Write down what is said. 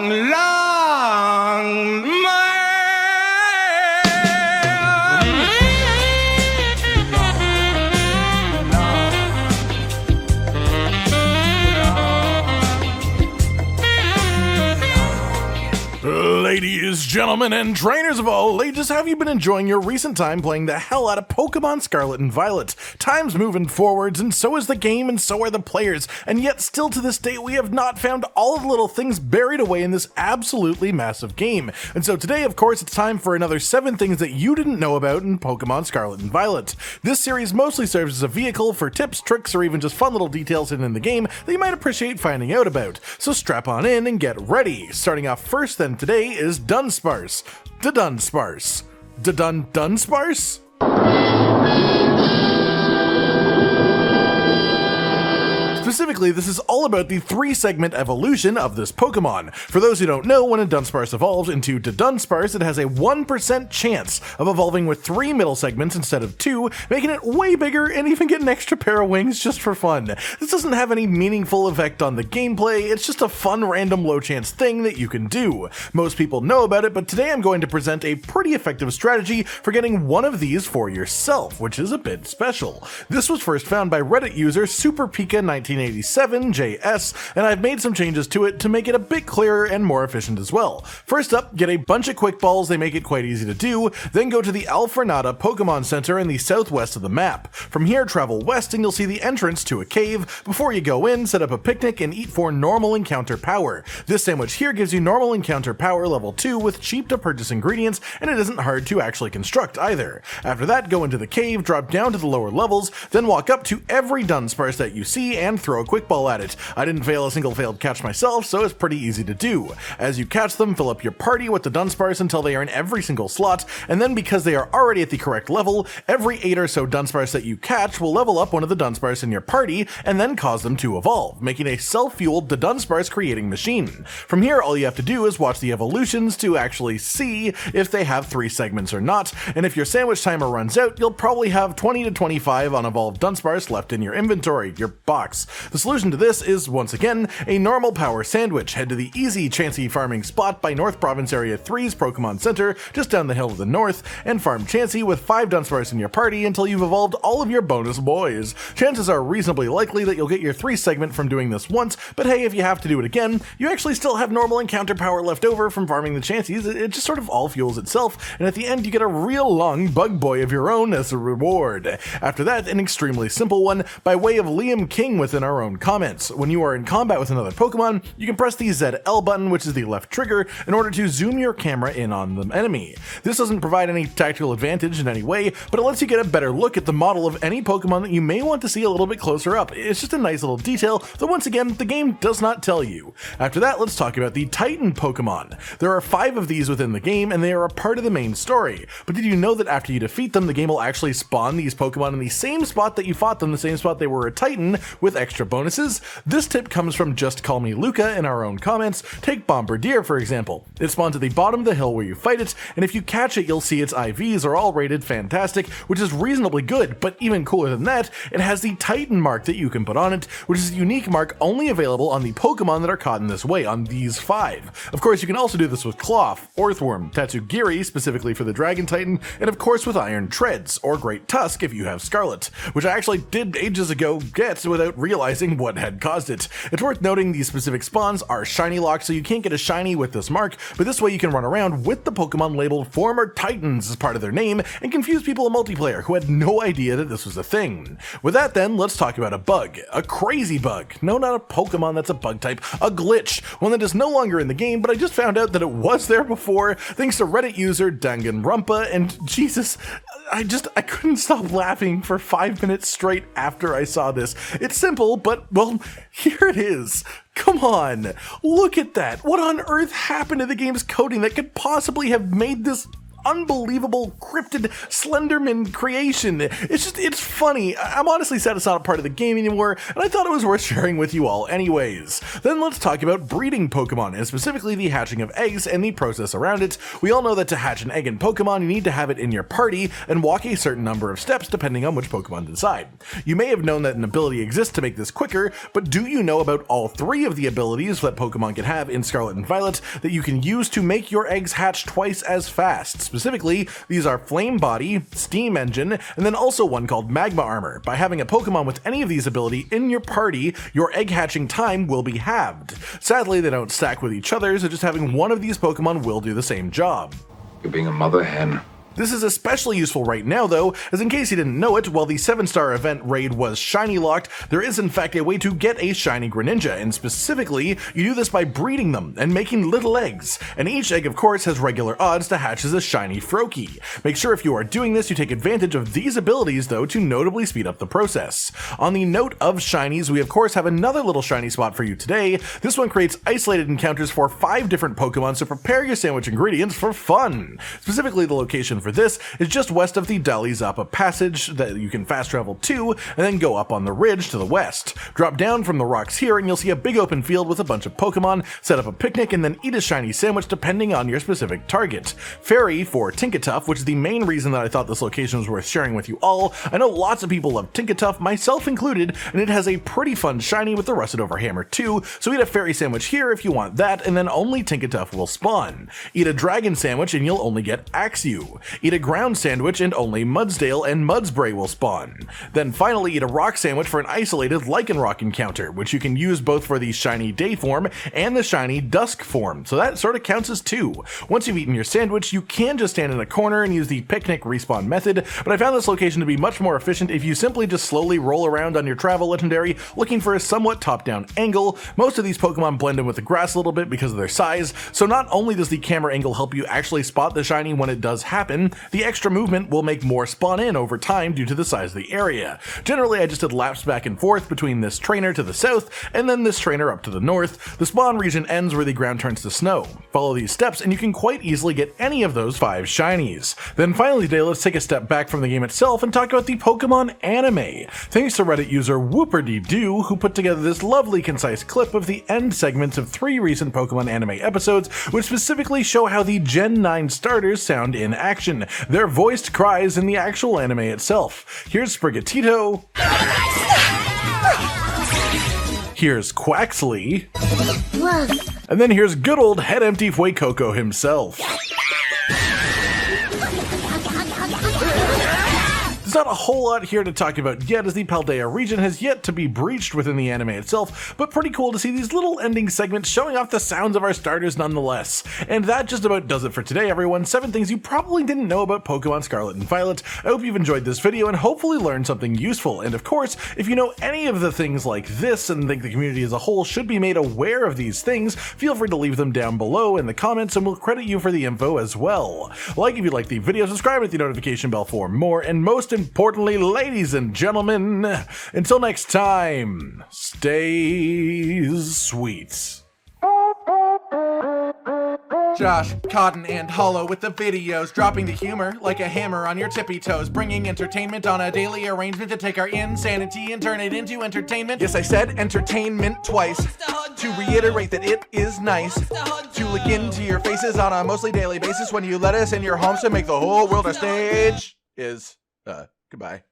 long man. Ladies, gentlemen, and trainers of all ages, have you been enjoying your recent time playing the hell out of Pokemon Scarlet and Violet? Time's moving forwards, and so is the game, and so are the players, and yet still to this day we have not found all of the little things buried away in this absolutely massive game. And so today, of course, it's time for another 7 things that you didn't know about in Pokemon Scarlet and Violet. This series mostly serves as a vehicle for tips, tricks, or even just fun little details hidden in the game that you might appreciate finding out about. So strap on in and get ready. Starting off first then today is Dunsparce. Dunsparce. Dunsparce? Specifically, this is all about the 3-segment evolution of this Pokemon. For those who don't know, when a Dunsparce evolves into Dunsparce, it has a 1% chance of evolving with 3 middle segments instead of 2, making it way bigger and even get an extra pair of wings just for fun. This doesn't have any meaningful effect on the gameplay, it's just a fun random low chance thing that you can do. Most people know about it, but today I'm going to present a pretty effective strategy for getting one of these for yourself, which is a bit special. This was first found by Reddit user SuperPika1987 JS, and I've made some changes to it to make it a bit clearer and more efficient as well. First up, get a bunch of quick balls, they make it quite easy to do, then go to the Alfornada Pokemon Center in the southwest of the map. From here, travel west and you'll see the entrance to a cave. Before you go in, set up a picnic and eat for normal encounter power. This sandwich here gives you normal encounter power level 2 with cheap to purchase ingredients, and it isn't hard to actually construct either. After that, go into the cave, drop down to the lower levels, then walk up to every Dunsparce that you see and throw a quick ball at it. I didn't fail a single failed catch myself, so it's pretty easy to do. As you catch them, fill up your party with the Dunsparce until they are in every single slot, and then because they are already at the correct level, every 8 or so Dunsparce that you catch will level up one of the Dunsparce in your party and then cause them to evolve, making a self-fueled Dunsparce creating machine. From here, all you have to do is watch the evolutions to actually see if they have 3 segments or not, and if your sandwich timer runs out, you'll probably have 20 to 25 unevolved Dunsparce left in your inventory, your box. The solution to this is, once again, a normal power sandwich. Head to the easy Chansey farming spot by North Province Area 3's Pokemon Center, just down the hill to the north, and farm Chansey with 5 Dunsparce in your party until you've evolved all of your bonus boys. Chances are reasonably likely that you'll get your 3 segment from doing this once, but hey, if you have to do it again, you actually still have normal encounter power left over from farming the Chanseys. It just sort of all fuels itself, and at the end you get a real long bug boy of your own as a reward. After that, an extremely simple one by way of Liam King within our own comments. When you are in combat with another Pokemon, you can press the ZL button, which is the left trigger, in order to zoom your camera in on the enemy. This doesn't provide any tactical advantage in any way, but it lets you get a better look at the model of any Pokemon that you may want to see a little bit closer up. It's just a nice little detail that once again, the game does not tell you. After that, let's talk about the Titan Pokemon. There are 5 of these within the game, and they are a part of the main story. But did you know that after you defeat them, the game will actually spawn these Pokemon in the same spot that you fought them, the same spot they were a Titan, with extra bonuses? This tip comes from Just Call Me Luca in our own comments. Take Bombardier for example. It spawns at the bottom of the hill where you fight it, and if you catch it, you'll see its IVs are all rated fantastic, which is reasonably good, but even cooler than that, it has the Titan mark that you can put on it, which is a unique mark only available on the Pokemon that are caught in this way, on these 5. Of course, you can also do this with Cloth, Orthworm, Tatsugiri, specifically for the Dragon Titan, and of course with Iron Treads, or Great Tusk if you have Scarlet, which I actually did ages ago get without realizing what had caused it. It's worth noting these specific spawns are shiny locked, so you can't get a shiny with this mark, but this way you can run around with the Pokemon labeled former Titans as part of their name and confuse people in multiplayer who had no idea that this was a thing. With that then, let's talk about a bug. A crazy bug. No, not a Pokemon that's a bug type. A glitch. One that is no longer in the game, but I just found out that it was there before thanks to Reddit user Danganronpa, and Jesus, I couldn't stop laughing for 5 minutes straight after I saw this. It's simple, but well, here it is. Come on, look at that. What on earth happened to the game's coding that could possibly have made this unbelievable cryptid Slenderman creation. It's funny. I'm honestly sad it's not a part of the game anymore, and I thought it was worth sharing with you all anyways. Then let's talk about breeding Pokemon, and specifically the hatching of eggs and the process around it. We all know that to hatch an egg in Pokemon, you need to have it in your party and walk a certain number of steps depending on which Pokemon decide. You may have known that an ability exists to make this quicker, but do you know about all 3 of the abilities that Pokemon can have in Scarlet and Violet that you can use to make your eggs hatch twice as fast? Specifically, these are Flame Body, Steam Engine, and then also one called Magma Armor. By having a Pokemon with any of these abilities in your party, your egg hatching time will be halved. Sadly, they don't stack with each other, so just having one of these Pokemon will do the same job. You're being a mother hen. This is especially useful right now though, as in case you didn't know it, while the 7-star event raid was shiny locked, there is in fact a way to get a shiny Greninja, and specifically, you do this by breeding them and making little eggs, and each egg of course has regular odds to hatch as a shiny Froakie. Make sure if you are doing this you take advantage of these abilities though to notably speed up the process. On the note of shinies, we of course have another little shiny spot for you today. This one creates isolated encounters for 5 different Pokemon, so prepare your sandwich ingredients for fun. Specifically, the location for this is just west of the Dali Zappa Passage that you can fast travel to, and then go up on the ridge to the west. Drop down from the rocks here and you'll see a big open field with a bunch of Pokemon, set up a picnic, and then eat a shiny sandwich depending on your specific target. Fairy for Tinkaton, which is the main reason that I thought this location was worth sharing with you all. I know lots of people love Tinkaton, myself included, and it has a pretty fun shiny with the rusted over hammer too, so eat a fairy sandwich here if you want that, and then only Tinkaton will spawn. Eat a dragon sandwich and you'll only get Axew. Eat a ground sandwich and only Mudsdale and Mudspray will spawn. Then finally eat a rock sandwich for an isolated Lycanroc encounter, which you can use both for the shiny day form and the shiny dusk form, so that sort of counts as 2. Once you've eaten your sandwich, you can just stand in a corner and use the picnic respawn method, but I found this location to be much more efficient if you simply just slowly roll around on your travel legendary looking for a somewhat top-down angle. Most of these Pokemon blend in with the grass a little bit because of their size, so not only does the camera angle help you actually spot the shiny when it does happen, the extra movement will make more spawn in over time due to the size of the area. Generally, I just did laps back and forth between this trainer to the south and then this trainer up to the north. The spawn region ends where the ground turns to snow. Follow these steps and you can quite easily get any of those 5 shinies. Then finally today, let's take a step back from the game itself and talk about the Pokemon anime. Thanks to Reddit user Whooperdee-Doo, who put together this lovely concise clip of the end segments of 3 recent Pokemon anime episodes, which specifically show how the Gen 9 starters sound in action. Their voiced cries in the actual anime itself. Here's Sprigatito. Here's Quaxley. And then here's good old head empty Fuecoco himself. There's not a whole lot here to talk about yet, as the Paldea region has yet to be breached within the anime itself, but pretty cool to see these little ending segments showing off the sounds of our starters nonetheless. And that just about does it for today, everyone. 7 things you probably didn't know about Pokemon Scarlet and Violet. I hope you've enjoyed this video and hopefully learned something useful. And of course, if you know any of the things like this and think the community as a whole should be made aware of these things, feel free to leave them down below in the comments and we'll credit you for the info as well. Like if you like the video, subscribe with the notification bell for more, and most importantly, ladies and gentlemen, until next time, stay sweet. Josh, Cotton, and Hollow with the videos, dropping the humor like a hammer on your tippy toes, bringing entertainment on a daily arrangement to take our insanity and turn it into entertainment. Yes, I said entertainment twice, to reiterate that it is nice to look into your faces on a mostly daily basis when you let us in your homes to make the whole world a stage. Goodbye.